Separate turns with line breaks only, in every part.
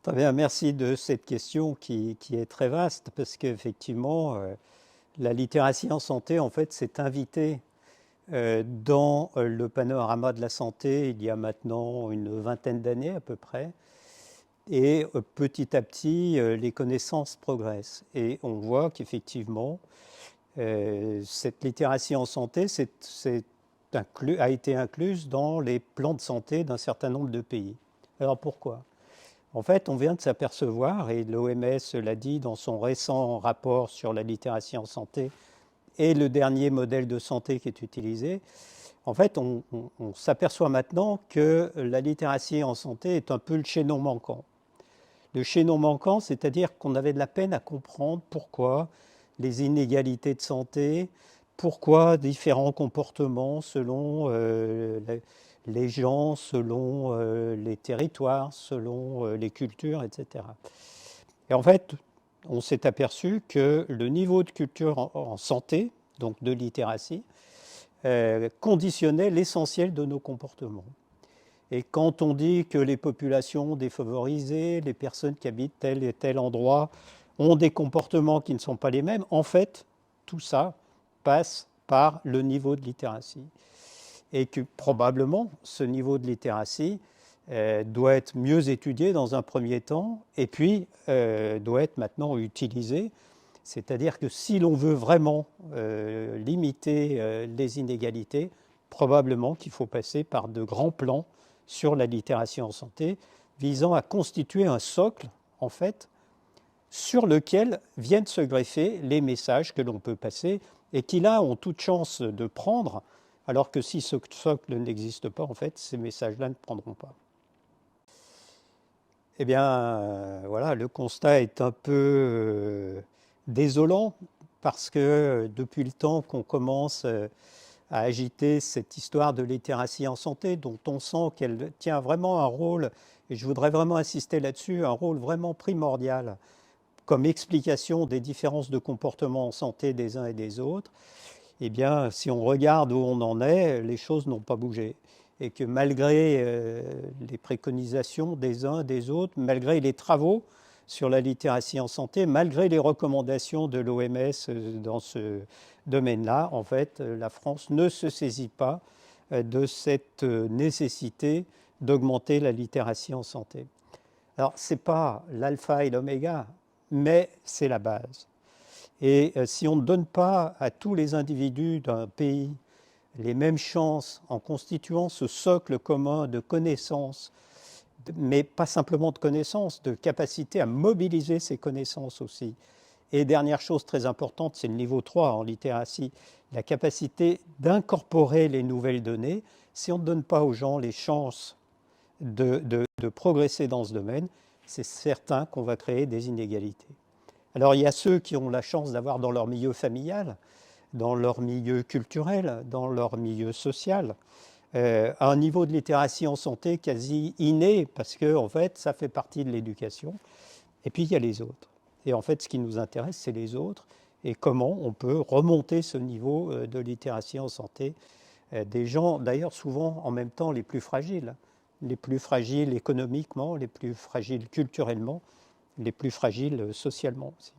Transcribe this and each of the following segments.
Très bien, merci de cette question qui est très vaste parce qu'effectivement, la littératie en santé, en fait, s'est invitée dans le panorama de la santé il y a maintenant une vingtaine d'années à peu près. Et petit à petit, les connaissances progressent. Et on voit qu'effectivement, cette littératie en santé a été incluse dans les plans de santé d'un certain nombre de pays. Alors pourquoi? En fait, on vient de s'apercevoir, et l'OMS l'a dit dans son récent rapport sur la littératie en santé et le dernier modèle de santé qui est utilisé, en fait, on s'aperçoit maintenant que la littératie en santé est un peu le chaînon manquant. Le chaînon manquant, c'est-à-dire qu'on avait de la peine à comprendre pourquoi les inégalités de santé, pourquoi différents comportements selon les gens, selon les territoires, selon les cultures, etc. Et en fait, on s'est aperçu que le niveau de culture en santé, donc de littératie, conditionnait l'essentiel de nos comportements. Et quand on dit que les populations défavorisées, les personnes qui habitent tel et tel endroit, ont des comportements qui ne sont pas les mêmes, en fait, tout ça passe par le niveau de littératie. Et que probablement, ce niveau de littératie doit être mieux étudié dans un premier temps, et puis doit être maintenant utilisé. C'est-à-dire que si l'on veut vraiment limiter les inégalités, probablement qu'il faut passer par de grands plans sur la littératie en santé, visant à constituer un socle, en fait, sur lequel viennent se greffer les messages que l'on peut passer et qui, là, ont toute chance de prendre, alors que si ce socle n'existe pas, en fait, ces messages-là ne prendront pas. Eh bien, voilà, le constat est un peu désolant parce que depuis le temps qu'on commence à agiter cette histoire de littératie en santé, dont on sent qu'elle tient vraiment un rôle, et je voudrais vraiment insister là-dessus, un rôle vraiment primordial comme explication des différences de comportement en santé des uns et des autres, eh bien, si on regarde où on en est, les choses n'ont pas bougé. Et que malgré les préconisations des uns et des autres, malgré les travaux sur la littératie en santé, malgré les recommandations de l'OMS dans ce domaine-là, en fait, la France ne se saisit pas de cette nécessité d'augmenter la littératie en santé. Alors, ce n'est pas l'alpha et l'oméga, mais c'est la base. Et si on ne donne pas à tous les individus d'un pays les mêmes chances en constituant ce socle commun de connaissances, mais pas simplement de connaissances, de capacité à mobiliser ces connaissances aussi. Et dernière chose très importante, c'est le niveau 3 en littératie, la capacité d'incorporer les nouvelles données. Si on ne donne pas aux gens les chances de progresser dans ce domaine, c'est certain qu'on va créer des inégalités. Alors il y a ceux qui ont la chance d'avoir dans leur milieu familial, dans leur milieu culturel, dans leur milieu social, un niveau de littératie en santé quasi inné, parce que en fait, ça fait partie de l'éducation. Et puis il y a les autres. Et en fait, ce qui nous intéresse, c'est les autres, et comment on peut remonter ce niveau de littératie en santé des gens, d'ailleurs souvent en même temps les plus fragiles économiquement, les plus fragiles culturellement, les plus fragiles socialement aussi.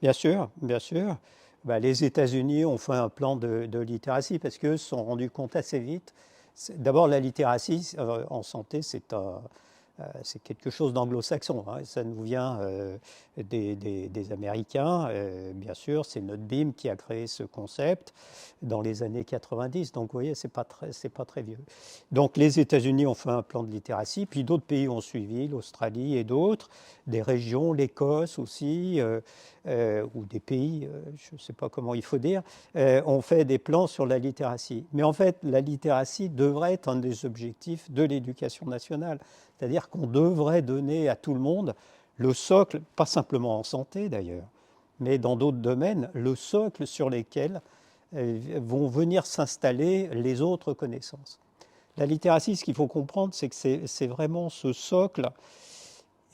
Bien sûr, bien sûr. Ben, les États-Unis ont fait un plan de littératie parce qu'eux se sont rendus compte assez vite. D'abord, la littératie en santé, c'est quelque chose d'anglo-saxon. Hein. Ça nous vient des Américains, bien sûr. C'est notre BIM qui a créé ce concept dans les années 90. Donc, vous voyez, c'est pas très vieux. Donc, les États-Unis ont fait un plan de littératie, puis d'autres pays ont suivi, l'Australie et d'autres, des régions, l'Écosse aussi, ou des pays, je ne sais pas comment il faut dire, ont fait des plans sur la littératie. Mais en fait, la littératie devrait être un des objectifs de l'éducation nationale. C'est-à-dire qu'on devrait donner à tout le monde le socle, pas simplement en santé d'ailleurs, mais dans d'autres domaines, le socle sur lesquels vont venir s'installer les autres connaissances. La littératie, ce qu'il faut comprendre, c'est que c'est vraiment ce socle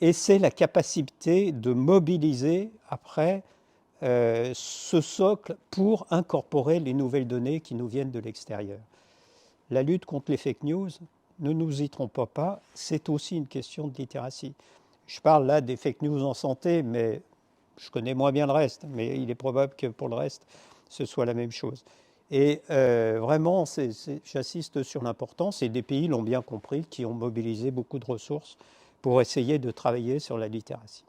et c'est la capacité de mobiliser après ce socle pour incorporer les nouvelles données qui nous viennent de l'extérieur. La lutte contre les fake news, ne nous y trompons pas, c'est aussi une question de littératie. Je parle là des fake news en santé, mais je connais moins bien le reste, mais il est probable que pour le reste, ce soit la même chose. Et vraiment, j'insiste sur l'importance, et des pays l'ont bien compris, qui ont mobilisé beaucoup de ressources pour essayer de travailler sur la littératie.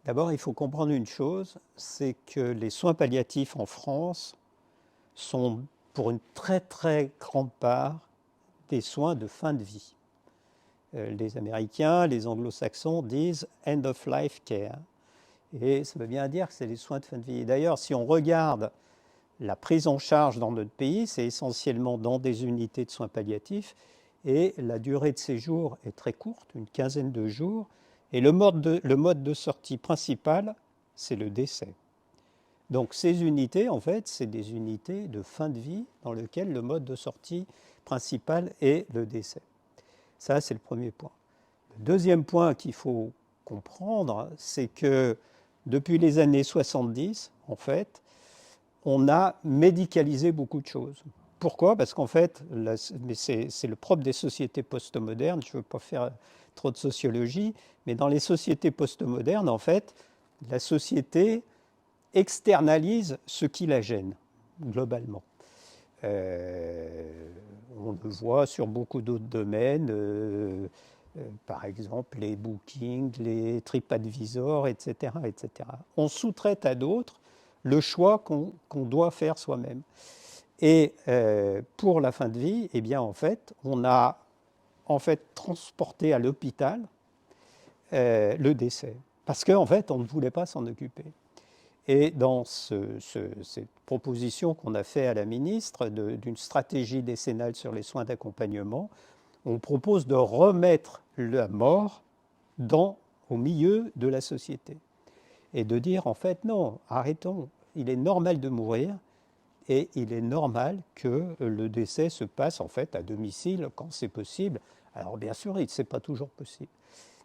D'abord, il faut comprendre une chose, c'est que les soins palliatifs en France sont pour une très très grande part des soins de fin de vie. Les Américains, les Anglo-Saxons disent end of life care. Et ça veut bien dire que c'est les soins de fin de vie. D'ailleurs, si on regarde la prise en charge dans notre pays, c'est essentiellement dans des unités de soins palliatifs et la durée de séjour est très courte, une quinzaine de jours. Et le mode de sortie principal, c'est le décès. Donc ces unités, en fait, c'est des unités de fin de vie dans lesquelles le mode de sortie principal est le décès. Ça, c'est le premier point. Le deuxième point qu'il faut comprendre, c'est que depuis les années 70, en fait, on a médicalisé beaucoup de choses. Pourquoi? Parce qu'en fait, mais c'est le propre des sociétés postmodernes, je ne veux pas faire trop de sociologie, mais dans les sociétés postmodernes, en fait, la société externalise ce qui la gêne, globalement. On le voit sur beaucoup d'autres domaines, par exemple les bookings, les TripAdvisor, etc., etc. On sous-traite à d'autres le choix qu'on doit faire soi-même. Et pour la fin de vie, eh bien, en fait, on a transporté à l'hôpital le décès. Parce qu'en fait, on ne voulait pas s'en occuper. Et dans cette proposition qu'on a faite à la ministre d'une stratégie décennale sur les soins d'accompagnement, on propose de remettre la mort au milieu de la société. Et de dire, en fait, non, arrêtons, il est normal de mourir et il est normal que le décès se passe, en fait, à domicile quand c'est possible. Alors, bien sûr, ce n'est pas toujours possible.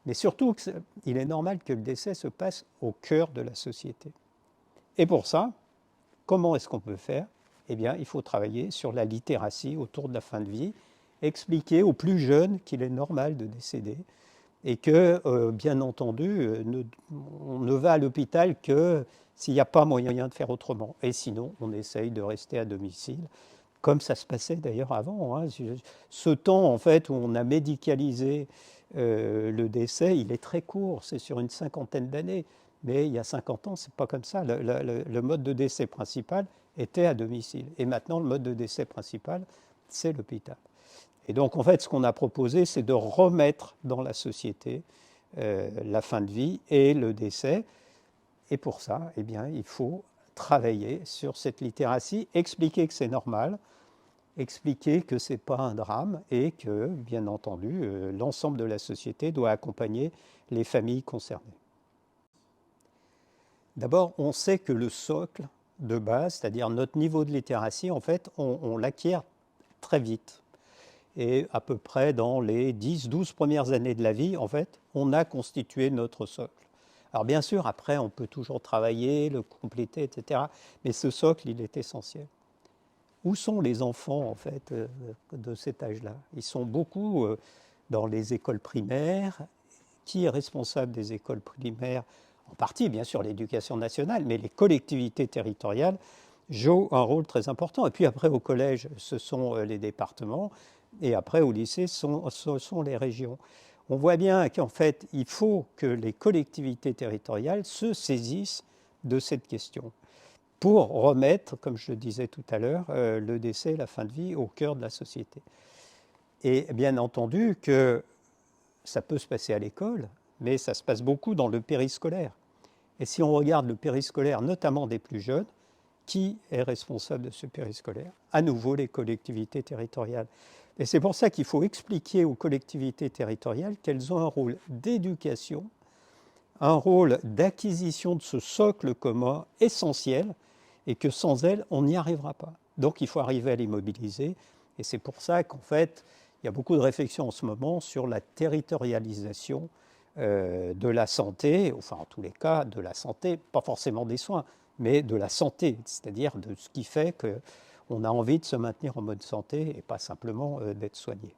Mais surtout, il est normal que le décès se passe au cœur de la société. Et pour ça, comment est-ce qu'on peut faire? Eh bien, il faut travailler sur la littératie autour de la fin de vie, expliquer aux plus jeunes qu'il est normal de décéder et que, bien entendu, on ne va à l'hôpital que s'il n'y a pas moyen de faire autrement. Et sinon, on essaye de rester à domicile, comme ça se passait d'ailleurs avant. Hein. Ce temps, en fait, où on a médicalisé le décès, il est très court, c'est sur une cinquantaine d'années. Mais il y a 50 ans, ce n'est pas comme ça. Le mode de décès principal était à domicile. Et maintenant, le mode de décès principal, c'est l'hôpital. Et donc, en fait, ce qu'on a proposé, c'est de remettre dans la société la fin de vie et le décès. Et pour ça, eh bien, il faut travailler sur cette littératie, expliquer que c'est normal, expliquer que ce n'est pas un drame et que, bien entendu, l'ensemble de la société doit accompagner les familles concernées. D'abord, on sait que le socle de base, c'est-à-dire notre niveau de littératie, en fait, on l'acquiert très vite. Et à peu près dans les 10-12 premières années de la vie, en fait, on a constitué notre socle. Alors bien sûr, après, on peut toujours travailler, le compléter, etc. Mais ce socle, il est essentiel. Où sont les enfants, en fait, de cet âge-là? Ils sont beaucoup dans les écoles primaires. Qui est responsable des écoles primaires? En partie, bien sûr, l'éducation nationale, mais les collectivités territoriales jouent un rôle très important. Et puis après, au collège, ce sont les départements, et après, au lycée, ce sont les régions. On voit bien qu'en fait, il faut que les collectivités territoriales se saisissent de cette question pour remettre, comme je le disais tout à l'heure, le décès, la fin de vie au cœur de la société. Et bien entendu que ça peut se passer à l'école, mais ça se passe beaucoup dans le périscolaire. Et si on regarde le périscolaire, notamment des plus jeunes, qui est responsable de ce périscolaire? À nouveau, les collectivités territoriales. Et c'est pour ça qu'il faut expliquer aux collectivités territoriales qu'elles ont un rôle d'éducation, un rôle d'acquisition de ce socle commun essentiel, et que sans elles, on n'y arrivera pas. Donc il faut arriver à les mobiliser. Et c'est pour ça qu'en fait, il y a beaucoup de réflexions en ce moment sur la territorialisation de la santé, enfin en tous les cas de la santé, pas forcément des soins, mais de la santé, c'est-à-dire de ce qui fait on a envie de se maintenir en bonne santé et pas simplement d'être soigné.